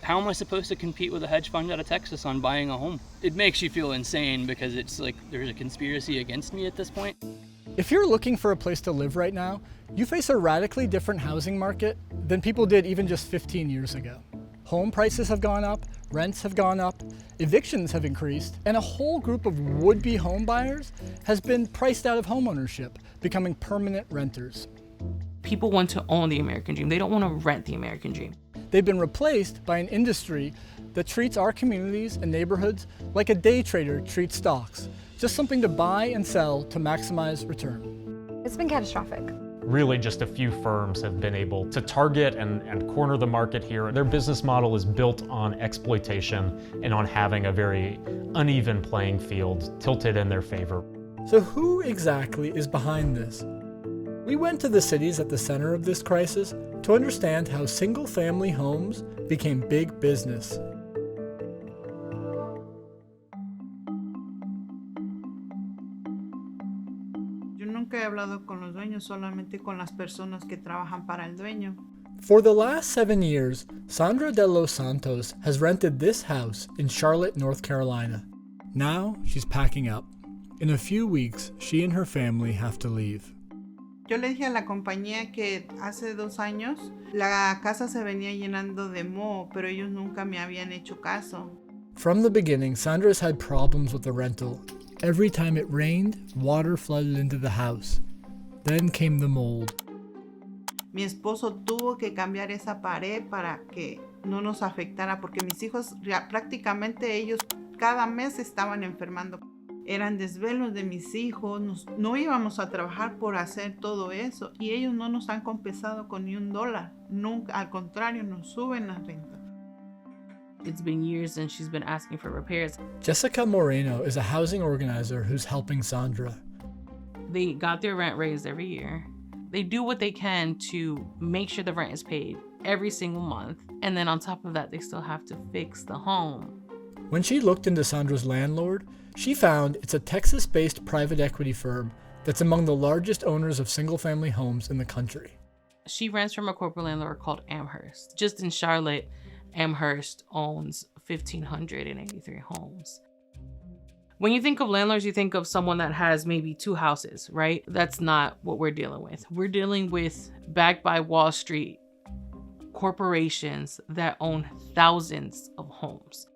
How am I supposed to compete with a hedge fund out of Texas on buying a home? It makes you feel insane because it's like there's a conspiracy against me at this point. If you're looking for a place to live right now, you face a radically different housing market than people did even just 15 years ago. Home prices have gone up, rents have gone up, evictions have increased, and a whole group of would-be home buyers has been priced out of homeownership, becoming permanent renters. People want to own the American dream. They don't want to rent the American dream. They've been replaced by an industry that treats our communities and neighborhoods like a day trader treats stocks, just something to buy and sell to maximize return. It's been catastrophic. Really just a few firms have been able to target and corner the market here. Their business model is built on exploitation and on having a very uneven playing field tilted in their favor. So who exactly is behind this? We went to the cities at the center of this crisis to understand how single-family homes became big business. Yo nunca he hablado con los dueños, solamente con las personas que trabajan para el dueño. For the last 7 years, Sandra de los Santos has rented this house in Charlotte, North Carolina. Now she's packing up. In a few weeks, she and her family have to leave. Yo le dije a la compañía que hace 2 años la casa se venía llenando de moho, pero ellos nunca me habían hecho caso. From the beginning, Sandra's had problems with the rental. Every time it rained, water flooded into the house. Then came the mold. Mi esposo tuvo que cambiar esa pared para que no nos afectara, porque mis hijos prácticamente ellos cada mes estaban enfermando. Eran desvelos de mis hijos, no íbamos a trabajar por hacer todo eso y ellos no nos han compensado con ni $1. Nunca, al contrario, nos suben las rentas. It's been years since she's been asking for repairs. Jessica Moreno is a housing organizer who's helping Sandra. They got their rent raised every year. They do what they can to make sure the rent is paid every single month. And then on top of that, they still have to fix the home. When she looked into Sandra's landlord, she found it's a Texas-based private equity firm that's among the largest owners of single-family homes in the country. She rents from a corporate landlord called Amherst. Just in Charlotte, Amherst owns 1,583 homes. When you think of landlords, you think of someone that has maybe 2 houses, right? That's not what we're dealing with. We're dealing with, backed by Wall Street, corporations that own thousands of homes.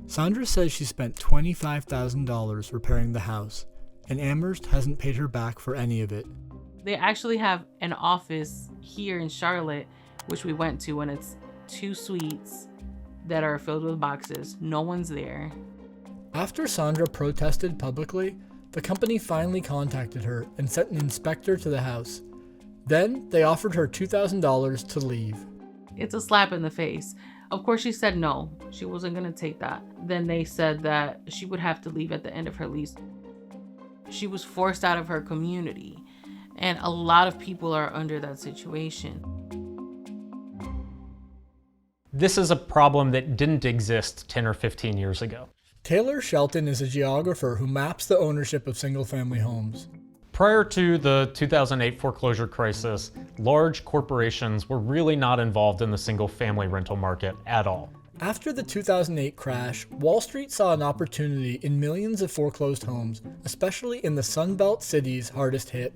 Sandra says she spent $25,000 repairing the house, and Amherst hasn't paid her back for any of it. They actually have an office here in Charlotte, which we went to, and it's 2 suites that are filled with boxes. No one's there. After Sandra protested publicly, the company finally contacted her and sent an inspector to the house. Then they offered her $2,000 to leave. It's a slap in the face. Of course, she said no, she wasn't gonna take that. Then they said that she would have to leave at the end of her lease. She was forced out of her community, and a lot of people are under that situation. This is a problem that didn't exist 10 or 15 years ago. Taylor Shelton is a geographer who maps the ownership of single-family homes. Prior to the 2008 foreclosure crisis, large corporations were really not involved in the single-family rental market at all. After the 2008 crash, Wall Street saw an opportunity in millions of foreclosed homes, especially in the Sun Belt cities hardest hit.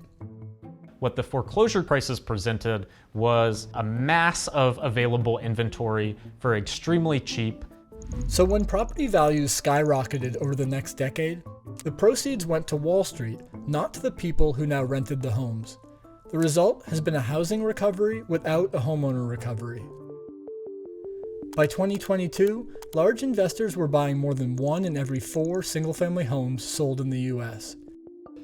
What the foreclosure crisis presented was a mass of available inventory for extremely cheap. So when property values skyrocketed over the next decade, the proceeds went to Wall Street, not to the people who now rented the homes. The result has been a housing recovery without a homeowner recovery. By 2022, large investors were buying more than 1 in every 4 single-family homes sold in the US.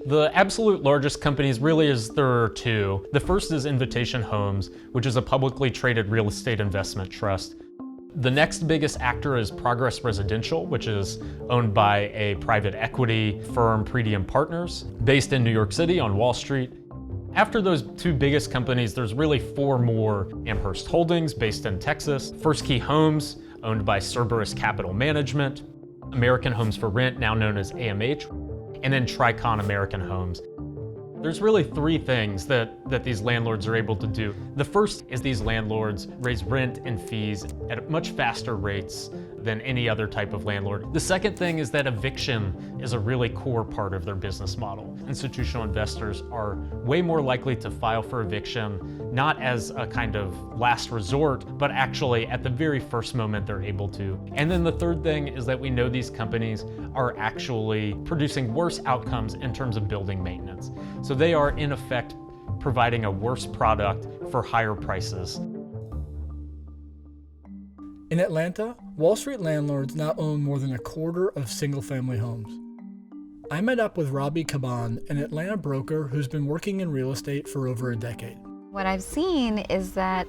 The absolute largest companies really there are 2. The first is Invitation Homes, which is a publicly traded real estate investment trust. The next biggest actor is Progress Residential, which is owned by a private equity firm, Pretium Partners, based in New York City on Wall Street. After those 2 biggest companies, there's really 4 more. Amherst Holdings, based in Texas, First Key Homes, owned by Cerberus Capital Management, American Homes for Rent, now known as AMH, and then Tricon American Homes. There's really three things that these landlords are able to do. The first is these landlords raise rent and fees at much faster rates than any other type of landlord. The second thing is that eviction is a really core part of their business model. Institutional investors are way more likely to file for eviction, not as a kind of last resort, but actually at the very first moment they're able to. And then the third thing is that we know these companies are actually producing worse outcomes in terms of building maintenance. So they are, in effect, providing a worse product for higher prices. In Atlanta, Wall Street landlords now own more than a quarter of single-family homes. I met up with Robbie Caban, an Atlanta broker who's been working in real estate for over a decade. What I've seen is that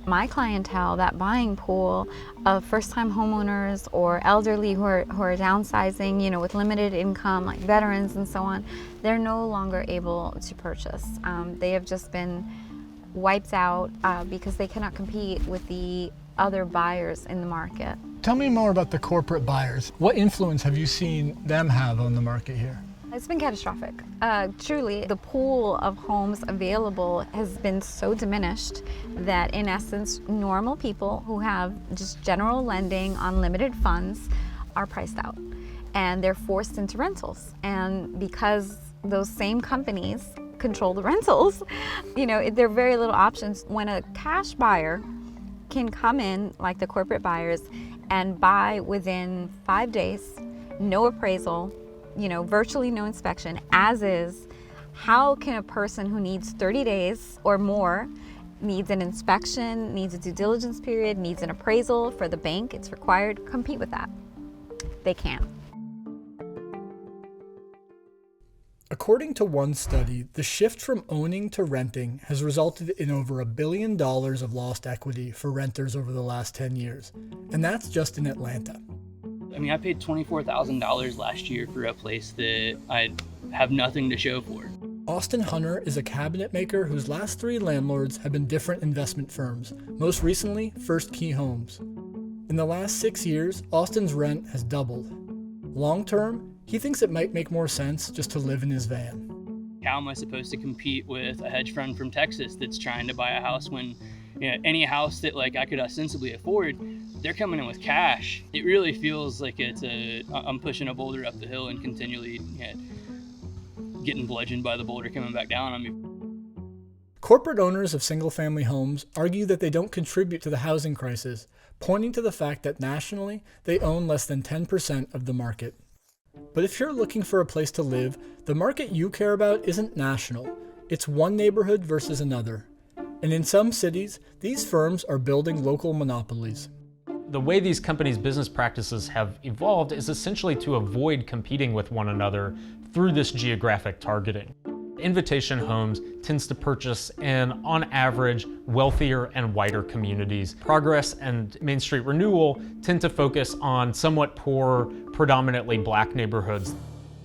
my clientele, that buying pool of first-time homeowners or elderly who are downsizing, with limited income, like veterans and so on, they're no longer able to purchase. They have just been wiped out because they cannot compete with the other buyers in the market. Tell me more about the corporate buyers. What influence have you seen them have on the market here? It's been catastrophic. Truly, the pool of homes available has been so diminished that, in essence, normal people who have just general lending on limited funds are priced out, and they're forced into rentals. And because those same companies control the rentals, there are very little options. When a cash buyer can come in, like the corporate buyers, and buy within 5 days, no appraisal, virtually no inspection, as is, how can a person who needs 30 days or more, needs an inspection, needs a due diligence period, needs an appraisal for the bank, it's required, compete with that? They can't. According to one study, the shift from owning to renting has resulted in over $1 billion of lost equity for renters over the last 10 years, and that's just in Atlanta. I mean, I paid $24,000 last year for a place that I have nothing to show for. Austin Hunter is a cabinet maker whose last 3 landlords have been different investment firms, most recently First Key Homes. In the last 6 years, Austin's rent has doubled. Long term, he thinks it might make more sense just to live in his van. How am I supposed to compete with a hedge fund from Texas that's trying to buy a house when any house that I could ostensibly afford, they're coming in with cash? It really feels like I'm pushing a boulder up the hill and continually getting bludgeoned by the boulder coming back down on me. Corporate owners of single-family homes argue that they don't contribute to the housing crisis, pointing to the fact that nationally, they own less than 10% of the market. But if you're looking for a place to live, the market you care about isn't national. It's one neighborhood versus another. And in some cities, these firms are building local monopolies. The way these companies' business practices have evolved is essentially to avoid competing with one another through this geographic targeting. Invitation Homes tends to purchase in, on average, wealthier and whiter communities. Progress and Main Street Renewal tend to focus on somewhat poor, predominantly black neighborhoods.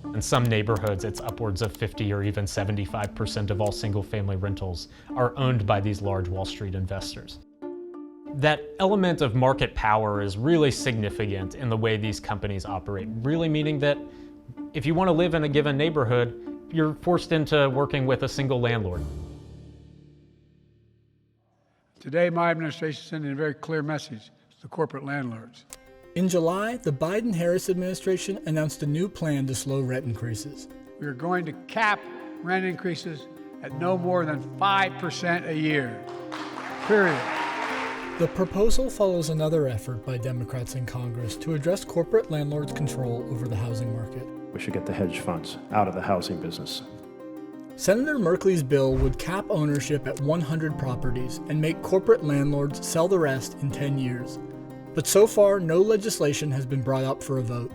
In some neighborhoods, it's upwards of 50 or even 75% of all single-family rentals are owned by these large Wall Street investors. That element of market power is really significant in the way these companies operate, really meaning that if you want to live in a given neighborhood, you're forced into working with a single landlord. Today, my administration is sending a very clear message to the corporate landlords. In July, the Biden-Harris administration announced a new plan to slow rent increases. We are going to cap rent increases at no more than 5% a year, period. The proposal follows another effort by Democrats in Congress to address corporate landlords' control over the housing market. We should get the hedge funds out of the housing business. Senator Merkley's bill would cap ownership at 100 properties and make corporate landlords sell the rest in 10 years. But so far, no legislation has been brought up for a vote.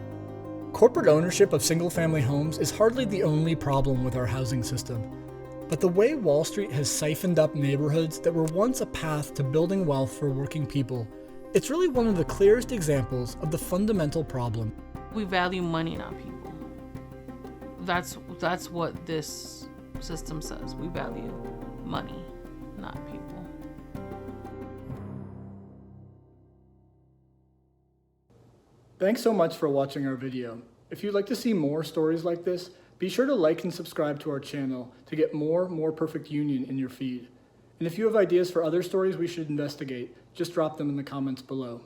Corporate ownership of single-family homes is hardly the only problem with our housing system. But the way Wall Street has siphoned up neighborhoods that were once a path to building wealth for working people, it's really one of the clearest examples of the fundamental problem. We value money, not people. That's what this system says. We value money, not people. Thanks so much for watching our video. If you'd like to see more stories like this, Be sure to like and subscribe to our channel to get more Perfect Union in your feed. And if you have ideas for other stories we should investigate, just drop them in the comments below.